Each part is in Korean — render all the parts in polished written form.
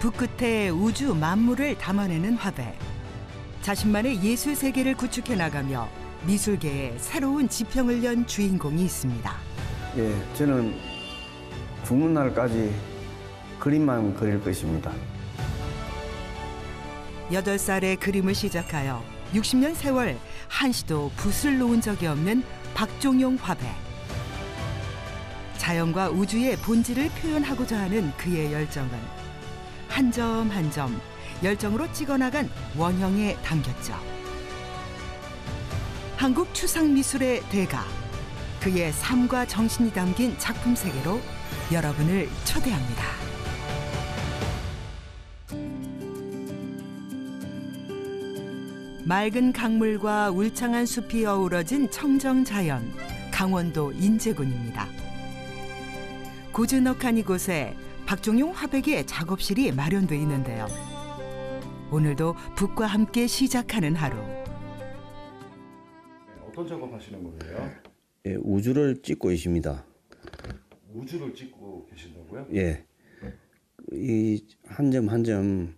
붓끝에 우주 만물을 담아내는 화백. 자신만의 예술 세계를 구축해 나가며 미술계에 새로운 지평을 연 주인공이 있습니다. 예, 저는 죽는 날까지 그림만 그릴 것입니다. 8살에 그림을 시작하여 60년 세월 한시도 붓을 놓은 적이 없는 박종용 화백. 자연과 우주의 본질을 표현하고자 하는 그의 열정은 한 점 한 점 열정으로 찍어나간 원형에 담겼죠. 한국 추상미술의 대가, 그의 삶과 정신이 담긴 작품 세계로 여러분을 초대합니다. 맑은 강물과 울창한 숲이 어우러진 청정자연, 강원도 인제군입니다. 고즈넉한 이곳에 박종용 화백의 작업실이 마련돼 있는데요. 오늘도 붓과 함께 시작하는 하루. 어떤 작업하시는 거예요? 예, 우주를 찍고 있습니다. 우주를 찍고 계신다고요? 예, 이 한 점 한 점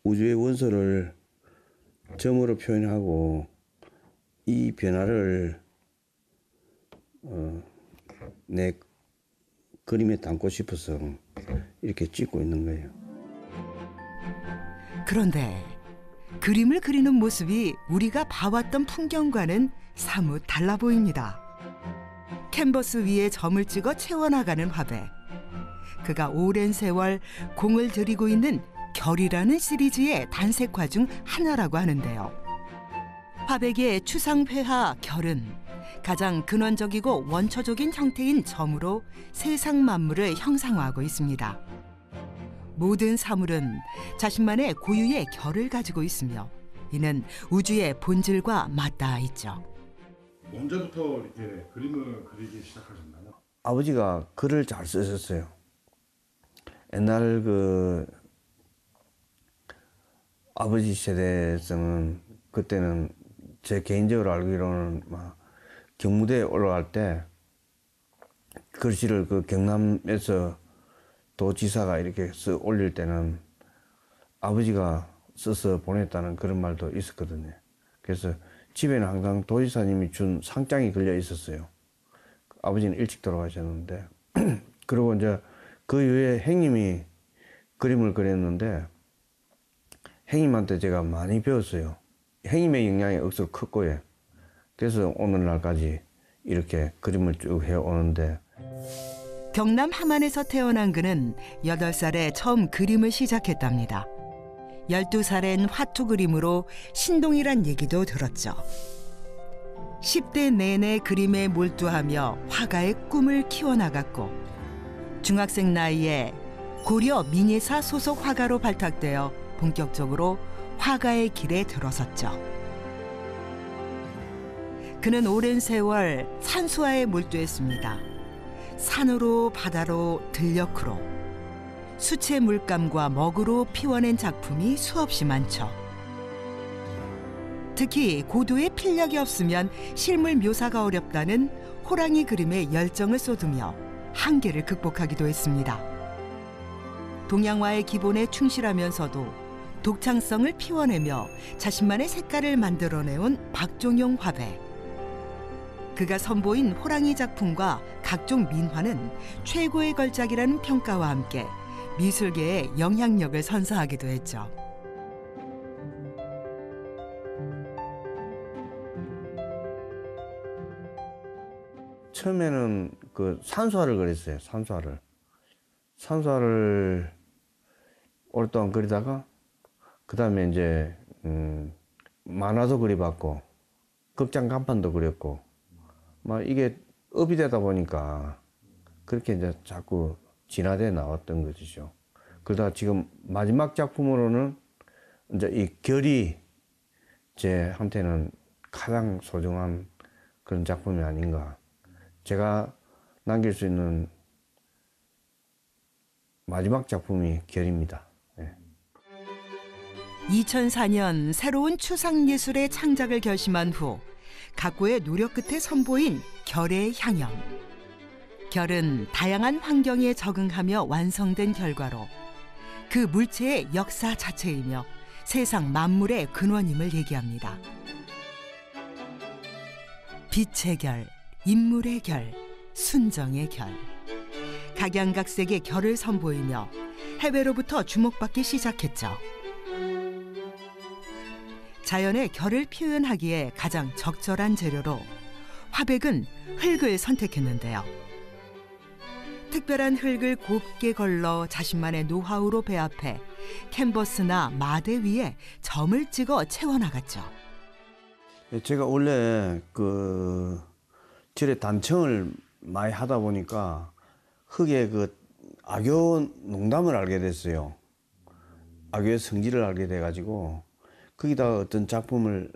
우주의 원소를 점으로 표현하고 이 변화를 내 그림에 담고 싶어서 이렇게 찍고 있는 거예요. 그런데 그림을 그리는 모습이 우리가 봐왔던 풍경과는 사뭇 달라 보입니다. 캔버스 위에 점을 찍어 채워나가는 화백. 그가 오랜 세월 공을 들이고 있는 결이라는 시리즈의 단색화 중 하나라고 하는데요. 화백의 추상회화 결은 가장 근원적이고 원초적인 형태인 점으로 세상 만물을 형상화하고 있습니다. 모든 사물은 자신만의 고유의 결을 가지고 있으며 이는 우주의 본질과 맞닿아 있죠. 언제부터 이렇게 그림을 그리기 시작하셨나요? 아버지가 글을 잘 쓰셨어요. 옛날 아버지 세대에서는 그때는 제 개인적으로 알기로는 막 경무대에 올라갈 때 글씨를 경남에서 도지사가 이렇게 써 올릴 때는 아버지가 써서 보냈다는 그런 말도 있었거든요. 그래서 집에는 항상 도지사님이 준 상장이 걸려 있었어요. 아버지는 일찍 돌아가셨는데 그리고 이제 그 이후에 형님이 그림을 그렸는데 형님한테 제가 많이 배웠어요. 형님의 영향이 억수로 컸고요. 그래서 오늘날까지 이렇게 그림을 쭉 해오는데 경남 함안에서 태어난 그는 8살에 처음 그림을 시작했답니다. 12살엔 화투 그림으로 신동이란 얘기도 들었죠. 10대 내내 그림에 몰두하며 화가의 꿈을 키워나갔고 중학생 나이에 고려 민예사 소속 화가로 발탁되어 본격적으로 화가의 길에 들어섰죠. 그는 오랜 세월 산수화에 몰두했습니다. 산으로 바다로 들녘으로 수채 물감과 먹으로 피워낸 작품이 수없이 많죠. 특히 고도의 필력이 없으면 실물 묘사가 어렵다는 호랑이 그림에 열정을 쏟으며 한계를 극복하기도 했습니다. 동양화의 기본에 충실하면서도 독창성을 피워내며 자신만의 색깔을 만들어내온 박종용 화백. 그가 선보인 호랑이 작품과 각종 민화는 최고의 걸작이라는 평가와 함께 미술계에 영향력을 선사하기도 했죠. 처음에는 산수화를 그렸어요. 산수화를 오랫동안 그리다가 그 다음에 이제 만화도 그려봤고 극장 간판도 그렸고 막 이게 업이 되다 보니까 그렇게 이제 자꾸 진화돼 나왔던 것이죠. 그러다가 지금 마지막 작품으로는 이제 이 결이 제한테는 가장 소중한 그런 작품이 아닌가. 제가 남길 수 있는 마지막 작품이 결입니다. 네. 2004년 새로운 추상예술의 창작을 결심한 후 각고의 노력 끝에 선보인 결의 향연. 결은 다양한 환경에 적응하며 완성된 결과로 그 물체의 역사 자체이며 세상 만물의 근원임을 얘기합니다. 빛의 결, 인물의 결, 순정의 결. 각양각색의 결을 선보이며 해외로부터 주목받기 시작했죠. 자연의 결을 표현하기에 가장 적절한 재료로 화백은 흙을 선택했는데요. 특별한 흙을 곱게 걸러 자신만의 노하우로 배합해 캔버스나 마대 위에 점을 찍어 채워나갔죠. 제가 원래 절에 단청을 많이 하다 보니까 흙의 악교 농담을 알게 됐어요. 악교의 성질을 알게 돼가지고 거기다가 어떤 작품을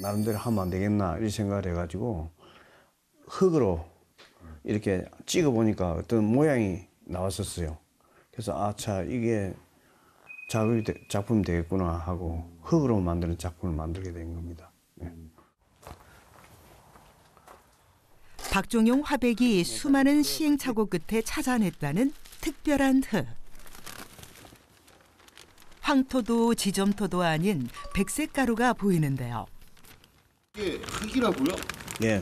나름대로 하면 안 되겠나 이런 생각을 해가지고 흙으로 이렇게 찍어보니까 어떤 모양이 나왔었어요. 그래서 이게 작품이 되겠구나 하고 흙으로 만드는 작품을 만들게 된 겁니다. 네. 박종용 화백이 수많은 시행착오 끝에 찾아냈다는 특별한 흙. 황토도 지점토도 아닌 백색 가루가 보이는데요. 이게 흙이라고요? 예.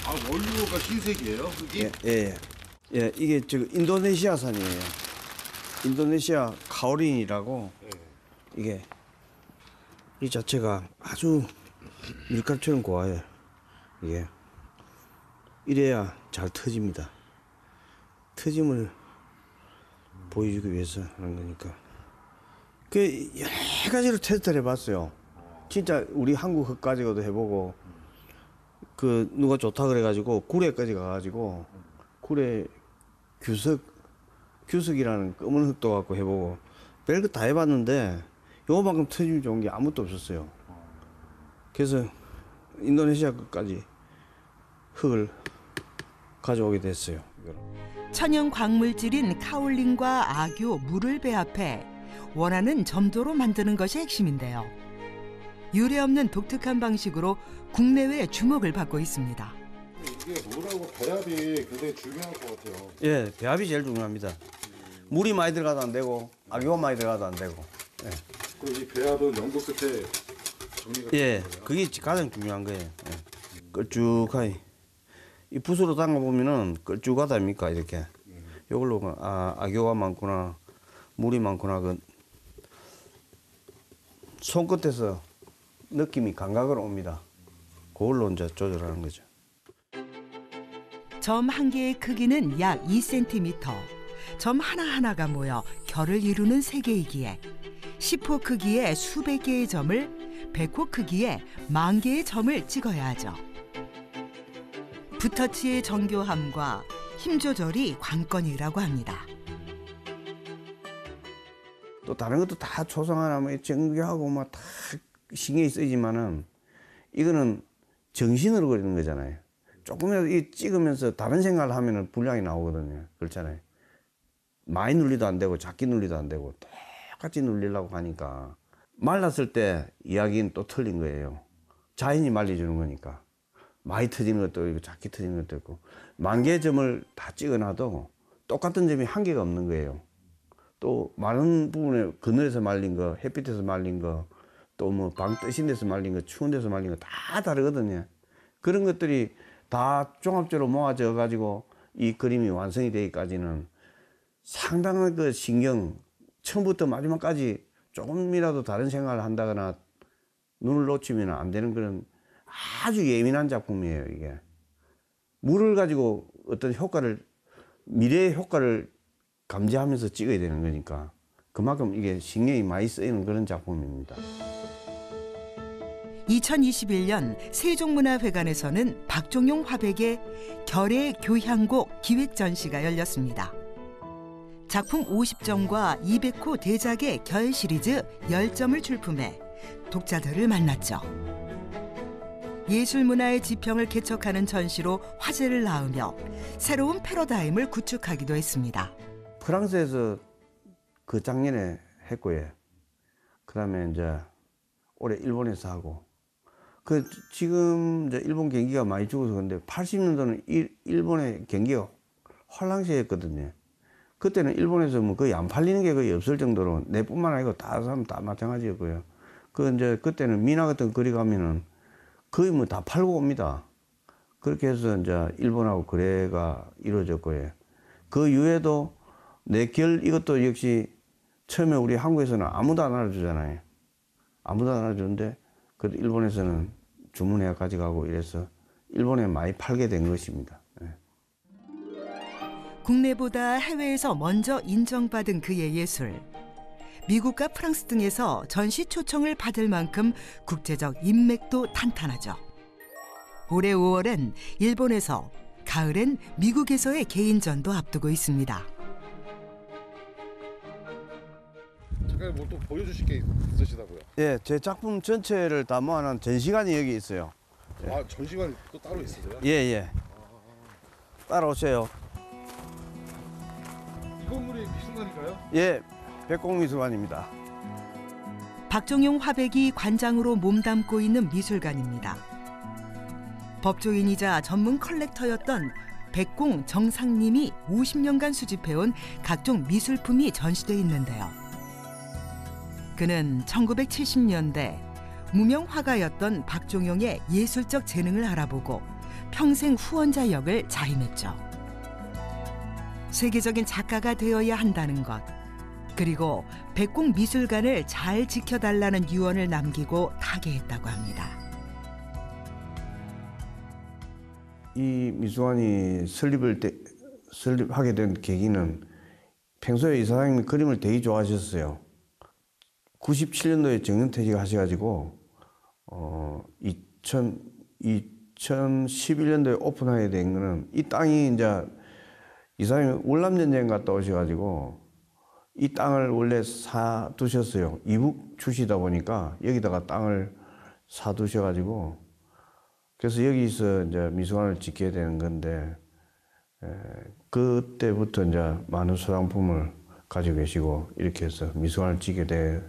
원료가 흰색이에요? 흙이? 예, 이게 인도네시아산이에요. 인도네시아 카오린이라고. 이게 이 자체가 아주 밀가루처럼 고와요. 이게 이래야 잘 터집니다. 터짐을 보여주기 위해서 하는 거니까. 여러 가지로 테스트를 해봤어요. 진짜 우리 한국 흙 가지고도 해보고, 누가 좋다 그래가지고 구례까지 가가지고 구례 규석이라는 검은 흙도 갖고 해보고 별거 다 해봤는데 요만큼 터짐이 좋은 게 아무것도 없었어요. 그래서 인도네시아 끝까지 흙을 가져오게 됐어요. 천연 광물질인 카올린과 악교, 물을 배합해 원하는 점도로 만드는 것이 핵심인데요. 유례없는 독특한 방식으로 국내외 주목을 받고 있습니다. 이게 물하고 배합이 굉장히 중요할 것 같아요. 예, 배합이 제일 중요합니다. 물이 많이 들어가도 안 되고 악교가 많이 들어가도 안 되고. 예. 그럼 이 배합은 연구 끝에 정리가 예, 되는 거예요? 그게 가장 중요한 거예요. 예. 걸쭉하게 이 붓으로 담가 보면은 걸쭉하다니까 이렇게. 이걸로 악교가 많구나, 물이 많구나 손끝에서 느낌이 감각으로 옵니다. 그걸로 이제 조절하는 거죠. 점 한 개의 크기는 약 2cm. 점 하나하나가 모여 결을 이루는 세계이기에 10호 크기의 수백 개의 점을 100호 크기의 10,000개의 점을 찍어야 하죠. 붓터치의 정교함과 힘 조절이 관건이라고 합니다. 또 다른 것도 다 초상화나 정교하고 다 신경이 쓰이지만은 이거는 정신으로 그리는 거잖아요. 조금이라도 이 찍으면서 다른 생각을 하면은 분량이 나오거든요. 그렇잖아요. 많이 눌리도 안 되고 작게 눌리도 안 되고 똑같이 눌리려고 하니까 말랐을 때 이야기는 또 틀린 거예요. 자연이 말려주는 거니까. 많이 터지는 것도 있고 작게 터지는 것도 있고 10,000개의 점을 다 찍어놔도 똑같은 점이 한 개가 없는 거예요. 또 많은 부분에 그늘에서 말린 거, 햇빛에서 말린 거, 또 방 뜨신 데서 말린 거, 추운 데서 말린 거 다 다르거든요. 그런 것들이 다 종합적으로 모아져 가지고 이 그림이 완성이 되기까지는 상당한 신경, 처음부터 마지막까지 조금이라도 다른 생각을 한다거나 눈을 놓치면 안 되는 그런 아주 예민한 작품이에요, 이게. 물을 가지고 어떤 미래의 효과를 감지하면서 찍어야 되는 거니까 그만큼 이게 신경이 많이 쓰이는 그런 작품입니다. 2021년 세종문화회관에서는 박종용 화백의 결의 교향곡 기획 전시가 열렸습니다. 작품 50점과 200호 대작의 결 시리즈 10점을 출품해 독자들을 만났죠. 예술문화의 지평을 개척하는 전시로 화제를 낳으며 새로운 패러다임을 구축하기도 했습니다. 프랑스에서 작년에 했고요. 그다음에 이제 올해 일본에서 하고. 지금 이제 일본 경기가 많이 죽어서 그런데 80년도는 일본의 경기가 활랑시했거든요. 그때는 일본에서 뭐 거의 안 팔리는 게 거의 없을 정도로 내뿐만 아니고 다른 사람 다 마찬가지였고요. 그 이제 그때는 미나 같은 거리 가면은 거의 뭐 다 팔고 옵니다. 그렇게 해서 이제 일본하고 거래가 이루어졌고요. 그 이후에도 내결 이것도 역시 처음에 우리 한국에서는 아무도 안 알아주잖아요. 아무도 안 알아주는데 그 일본에서는 주문해 가져가고 이래서 일본에 많이 팔게 된 것입니다. 예. 국내보다 해외에서 먼저 인정받은 그의 예술. 미국과 프랑스 등에서 전시 초청을 받을 만큼 국제적 인맥도 탄탄하죠. 올해 5월엔 일본에서, 가을엔 미국에서의 개인전도 앞두고 있습니다. 잠깐 뭐 또 보여주실 게 있으시다고요? 예, 제 작품 전체를 다 모아놓은 전시관이 여기 있어요. 아, 전시관 또 따로 있으세요? 예, 예. 따라오세요. 이 건물이 미술관인가요? 예, 백곡미술관입니다. 박종용 화백이 관장으로 몸담고 있는 미술관입니다. 법조인이자 전문 컬렉터였던 백공 정상님이 50년간 수집해온 각종 미술품이 전시돼 있는데요. 그는 1970년대 무명 화가였던 박종용의 예술적 재능을 알아보고 평생 후원자 역을 자임했죠. 세계적인 작가가 되어야 한다는 것, 그리고 백공 미술관을 잘 지켜달라는 유언을 남기고 타계했다고 합니다. 이 미술관이 설립하게 된 계기는 평소에 이사장님이 그림을 되게 좋아하셨어요. 97년도에 정년퇴직 하셔가지고 2011년도에 오픈하게 된 거는 이 땅이 이제 이사장님이 월남전쟁 갔다 오셔가지고 이 땅을 원래 사두셨어요. 이북 출시다 보니까 여기다가 땅을 사두셔가지고 그래서 여기서 이제 미술관을 짓게 되는 건데 그때부터 이제 많은 소장품을 가지고 계시고 이렇게 해서 미술관을 짓게 돼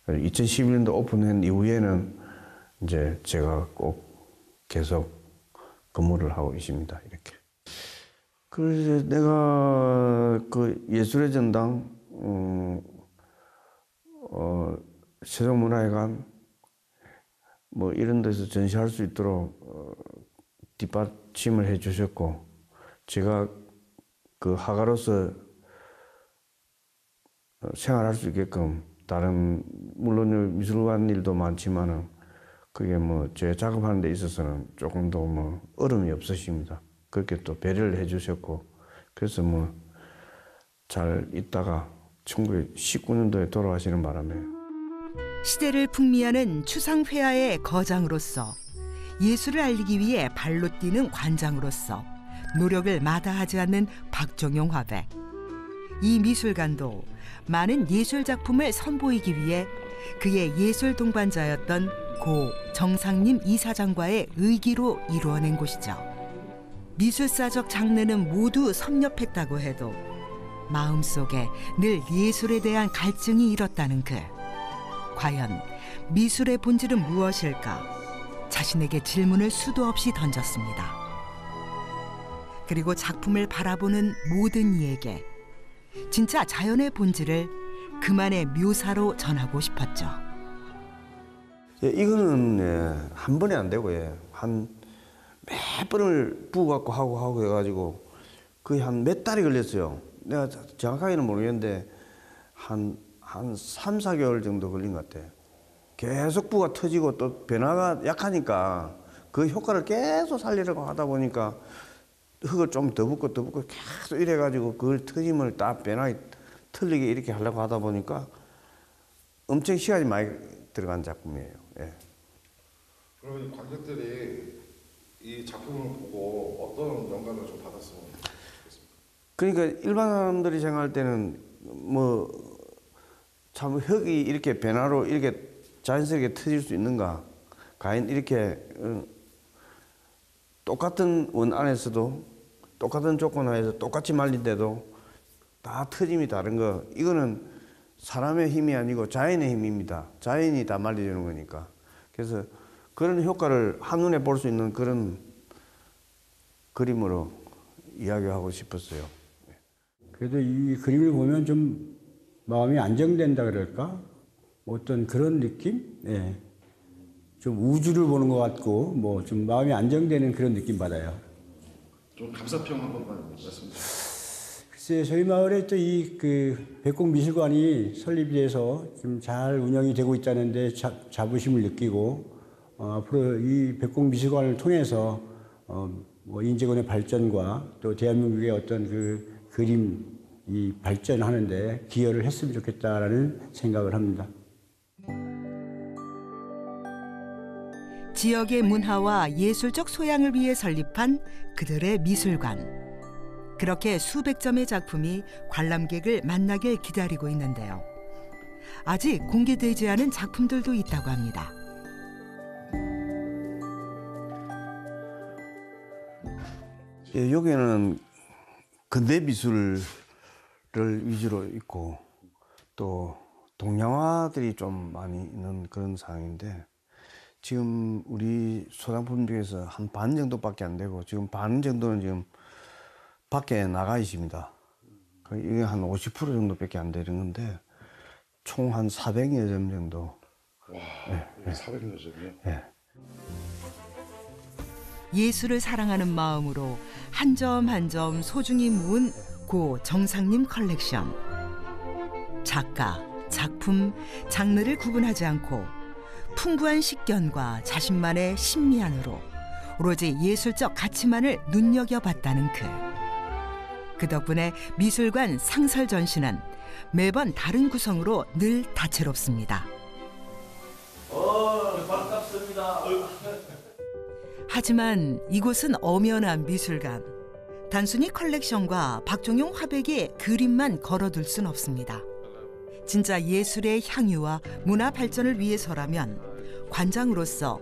2011년도 오픈한 이후에는 이제 제가 꼭 계속 근무를 하고 있습니다. 이렇게. 그래서 내가 그 예술의 전당, 세종문화회관 뭐 이런 데서 전시할 수 있도록 뒷받침을 해 주셨고 제가 그 화가로서 생활할 수 있게끔 다른 물론 미술관 일도 많지만은 그게 뭐 제 작업하는 데 있어서는 조금 더 뭐 어려움이 없으십니다. 그렇게 또 배려를 해 주셨고 그래서 뭐 잘 있다가 1919년도에 돌아가시는 바람에 시대를 풍미하는 추상회화의 거장으로서 예술을 알리기 위해 발로 뛰는 관장으로서 노력을 마다하지 않는 박종용 화백. 이 미술관도 많은 예술작품을 선보이기 위해 그의 예술 동반자였던 고 정상님 이사장과의 의기로 이루어낸 곳이죠. 미술사적 장르는 모두 섭렵했다고 해도 마음속에 늘 예술에 대한 갈증이 일었다는 그. 과연 미술의 본질은 무엇일까? 자신에게 질문을 수도 없이 던졌습니다. 그리고 작품을 바라보는 모든 이에게 진짜 자연의 본질을 그만의 묘사로 전하고 싶었죠. 예, 이거는 한 번에 안 되고 한 몇 번을 부어갖고 하고 해가지고 거의 한 몇 달이 걸렸어요. 내가 정확하게는 모르겠는데 한 3, 4개월 정도 걸린 것 같아. 계속 부가 터지고 또 변화가 약하니까 그 효과를 계속 살리려고 하다 보니까 흙을 좀 더 붓고 계속 이래가지고 그걸 터짐을 딱 변하게 틀리게 이렇게 하려고 하다 보니까 엄청 시간이 많이 들어간 작품이에요. 예. 그러면 관객들이 이 작품을 보고 어떤 영감을 좀 받았으면 좋겠습니까? 그러니까 일반 사람들이 생각할 때는 뭐 참 흙이 이렇게 변화로 이렇게 자연스럽게 터질 수 있는가? 과연 이렇게 똑같은 원 안에서도 똑같은 조건 하에서 똑같이 말린데도 다 터짐이 다른 거. 이거는 사람의 힘이 아니고 자연의 힘입니다. 자연이 다 말려주는 거니까. 그래서 그런 효과를 한눈에 볼 수 있는 그런 그림으로 이야기하고 싶었어요. 그래도 이 그림을 보면 좀 마음이 안정된다 그럴까? 어떤 그런 느낌? 예. 좀 우주를 보는 것 같고 뭐 좀 마음이 안정되는 그런 느낌 받아요. 좀 감사평 한 번만 말씀 주세요. 글쎄 저희 마을에 또 이 그 백곡미술관이 설립이 돼서 좀 잘 운영이 되고 있다는데 자부심을 느끼고 앞으로 이 백곡미술관을 통해서 뭐 인제군의 발전과 또 대한민국의 어떤 그 그림 이 발전하는데 기여를 했으면 좋겠다라는 생각을 합니다. 지역의 문화와 예술적 소양을 위해 설립한 그들의 미술관. 그렇게 수백 점의 작품이 관람객을 만나길 기다리고 있는데요. 아직 공개되지 않은 작품들도 있다고 합니다. 예, 여기는 근대 미술을 위주로 있고 또 동양화들이 좀 많이 있는 그런 상황인데 지금 우리 소장품 중에서 한 반 정도밖에 안 되고 지금 반 정도는 지금 밖에 나가 있습니다. 이게 한 50% 정도밖에 안 되는 건데 총 한 400여 점 정도. 와, 네. 400여 점이요? 네. 예술을 사랑하는 마음으로 한 점 한 점 소중히 모은 고 정상님 컬렉션. 작가, 작품, 장르를 구분하지 않고 풍부한 식견과 자신만의 신미안으로 오로지 예술적 가치만을 눈여겨봤다는 그 덕분에 미술관 상설 전시는 매번 다른 구성으로 늘 다채롭습니다. 반갑습니다. 하지만 이곳은 엄연한 미술관. 단순히 컬렉션과 박종용 화백의 그림만 걸어둘 순 없습니다. 진짜 예술의 향유와 문화 발전을 위해서라면 관장으로서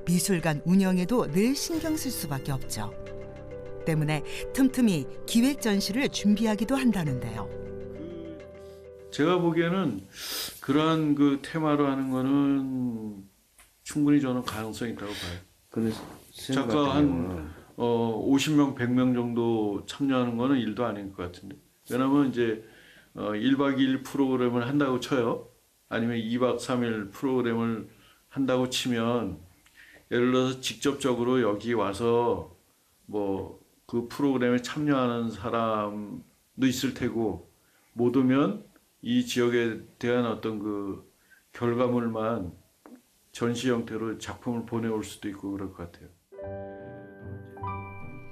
미술관 운영에도 늘 신경 쓸 수밖에 없죠. 때문에 틈틈이 기획 전시를 준비하기도 한다는데요. 제가 보기에는 그러한 그 테마로 하는 거는 충분히 저는 가능성이 있다고 봐요. 근데 작가 한 50명, 100명 정도 참여하는 거는 일도 아닌 것 같은데. 왜냐면 이제 1박 2일 프로그램을 한다고 쳐요. 아니면 2박 3일 프로그램을 한다고 치면 예를 들어서 직접적으로 여기 와서 뭐 그 프로그램에 참여하는 사람도 있을 테고 못 오면 이 지역에 대한 어떤 그 결과물만 전시 형태로 작품을 보내올 수도 있고 그럴 것 같아요.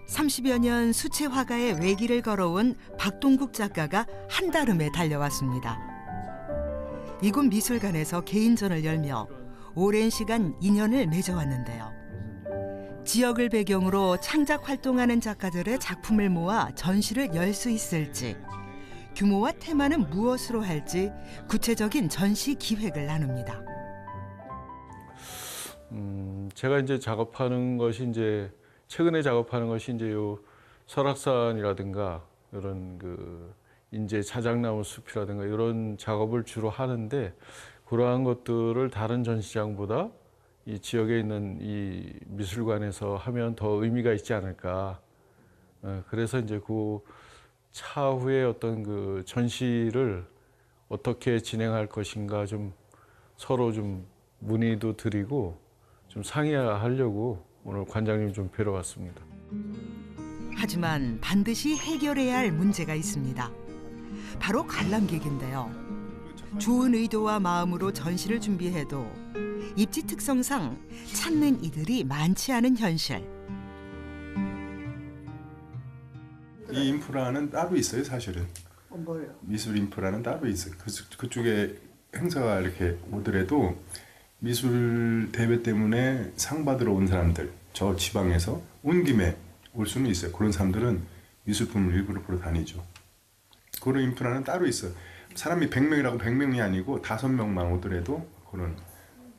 30여 년 수채 화가의 외길을 걸어온 박동국 작가가 한달음에 달려왔습니다. 이곳 미술관에서 개인전을 열며 오랜 시간 인연을 맺어왔는데요. 지역을 배경으로 창작 활동하는 작가들의 작품을 모아 전시를 열 수 있을지, 규모와 테마는 무엇으로 할지 구체적인 전시 기획을 나눕니다. 제가 이제 작업하는 것이 이제 최근에 작업하는 것이 이제 요 설악산이라든가 이런 그 인제 자작나무 숲이라든가 이런 작업을 주로 하는데 그러한 것들을 다른 전시장보다 이 지역에 있는 이 미술관에서 하면 더 의미가 있지 않을까. 그래서 이제 그 차후에 어떤 그 전시를 어떻게 진행할 것인가 좀 서로 좀 문의도 드리고 좀 상의하려고 오늘 관장님 좀 뵈러 왔습니다. 하지만 반드시 해결해야 할 문제가 있습니다. 바로 관람객인데요. 좋은 의도와 마음으로 전시를 준비해도 입지 특성상 찾는 이들이 많지 않은 현실. 이 인프라는 따로 있어요, 사실은. 뭐요? 미술 인프라는 따로 있어요. 그쪽에 행사가 이렇게 오더라도 미술 대회 때문에 상 받으러 온 사람들, 저 지방에서 온 김에 올 수는 있어요. 그런 사람들은 미술품을 일부러 보러 다니죠. 그런 인프라는 따로 있어요. 사람이 100명이라고 100명이 아니고 5명만 오더라도 그런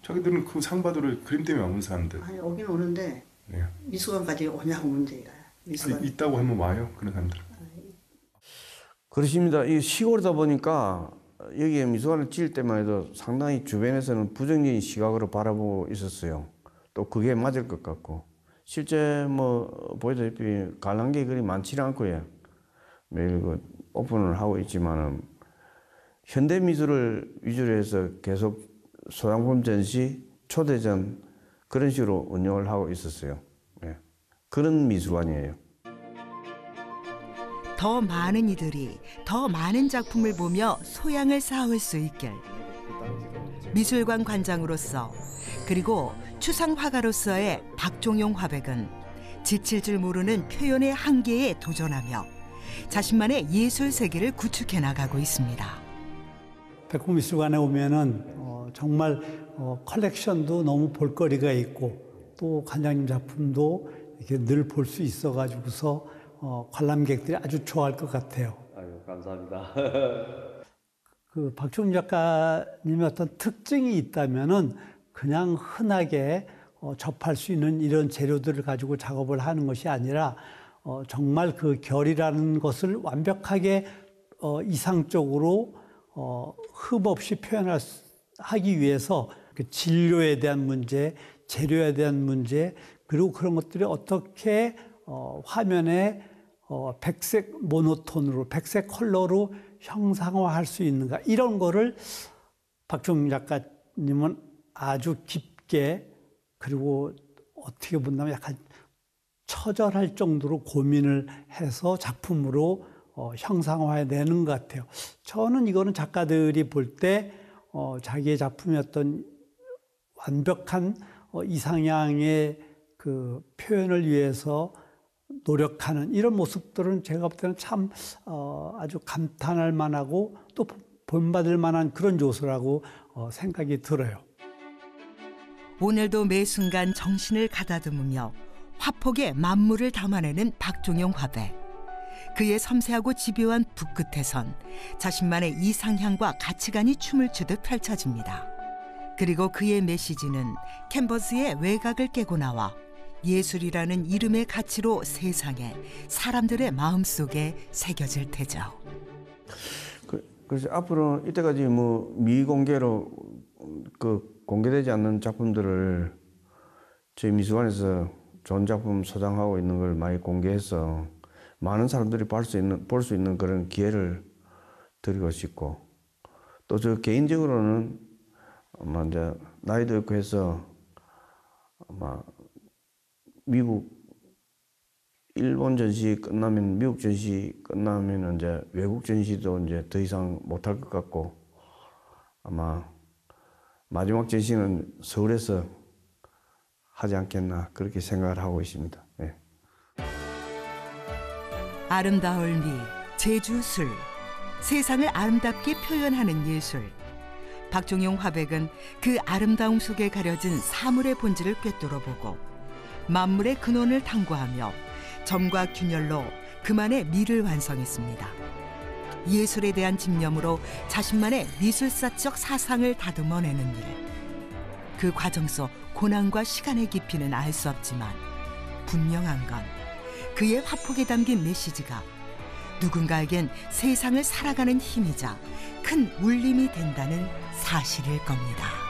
자기들은 그 상 받으러 그림 때문에 온 사람들. 아니 오긴 오는데 네. 미술관까지 오냐고 문제가. 미술관. 있다고 하면 와요, 그런 사람들. 그렇습니다. 이 시골이다 보니까 여기에 미술관을 지을 때만 해도 상당히 주변에서는 부정적인 시각으로 바라보고 있었어요. 또 그게 맞을 것 같고 실제 뭐 보시다시피 관람객이 그리 많지는 않고요. 매일 그 오픈을 하고 있지만은 현대 미술을 위주로 해서 계속 소장품 전시, 초대전 그런 식으로 운영을 하고 있었어요. 예. 그런 미술관이에요. 더 많은 이들이 더 많은 작품을 보며 소양을 쌓을 수 있길. 미술관 관장으로서 그리고 추상 화가로서의 박종용 화백은 지칠 줄 모르는 표현의 한계에 도전하며 자신만의 예술 세계를 구축해 나가고 있습니다. 백곡미술관에 오면은 정말 컬렉션도 너무 볼거리가 있고 또 관장님 작품도 이렇게 늘 볼 수 있어가지고서 관람객들이 아주 좋아할 것 같아요. 아유, 감사합니다. 그 박종용 작가님의 어떤 특징이 있다면은 그냥 흔하게 접할 수 있는 이런 재료들을 가지고 작업을 하는 것이 아니라 정말 그 결이라는 것을 완벽하게 이상적으로 흡 없이 표현하기 위해서 그 진료에 대한 문제, 재료에 대한 문제, 그리고 그런 것들이 어떻게 화면에 백색 모노톤으로, 백색 컬러로 형상화할 수 있는가, 이런 거를 박종용 작가님은 아주 깊게, 그리고 어떻게 본다면 약간 처절할 정도로 고민을 해서 작품으로 형상화해내는 것 같아요. 저는 이거는 작가들이 볼 때 자기의 작품의 어떤 완벽한 이상향의 그 표현을 위해서 노력하는 이런 모습들은 제가 볼 때는 참 아주 감탄할 만하고 또 본받을 만한 그런 요소라고 생각이 들어요. 오늘도 매 순간 정신을 가다듬으며 화폭에 만물을 담아내는 박종용 화백. 그의 섬세하고 집요한 붓끝에선 자신만의 이상향과 가치관이 춤을 추듯 펼쳐집니다. 그리고 그의 메시지는 캔버스의 외곽을 깨고 나와 예술이라는 이름의 가치로 세상에, 사람들의 마음속에 새겨질 테죠. 그래서 앞으로 이때까지 뭐 미공개로 공개되지 않는 작품들을 저희 미술관에서 좋은 작품 소장하고 있는 걸 많이 공개해서 많은 사람들이 볼 수 있는 그런 기회를 드리고 싶고, 또 저 개인적으로는 아마 이제 나이도 있고 해서 아마 일본 전시 끝나면, 미국 전시 끝나면 이제 외국 전시도 이제 더 이상 못할 것 같고, 아마 마지막 전시는 서울에서 하지 않겠나 그렇게 생각을 하고 있습니다. 네. 아름다울 미, 제주술, 세상을 아름답게 표현하는 예술. 박종용 화백은 그 아름다움 속에 가려진 사물의 본질을 꿰뚫어보고 만물의 근원을 탐구하며 점과 균열로 그만의 미를 완성했습니다. 예술에 대한 집념으로 자신만의 미술사적 사상을 다듬어내는 일. 그 과정 속 고난과 시간의 깊이는 알 수 없지만 분명한 건 그의 화폭에 담긴 메시지가 누군가에겐 세상을 살아가는 힘이자 큰 울림이 된다는 사실일 겁니다.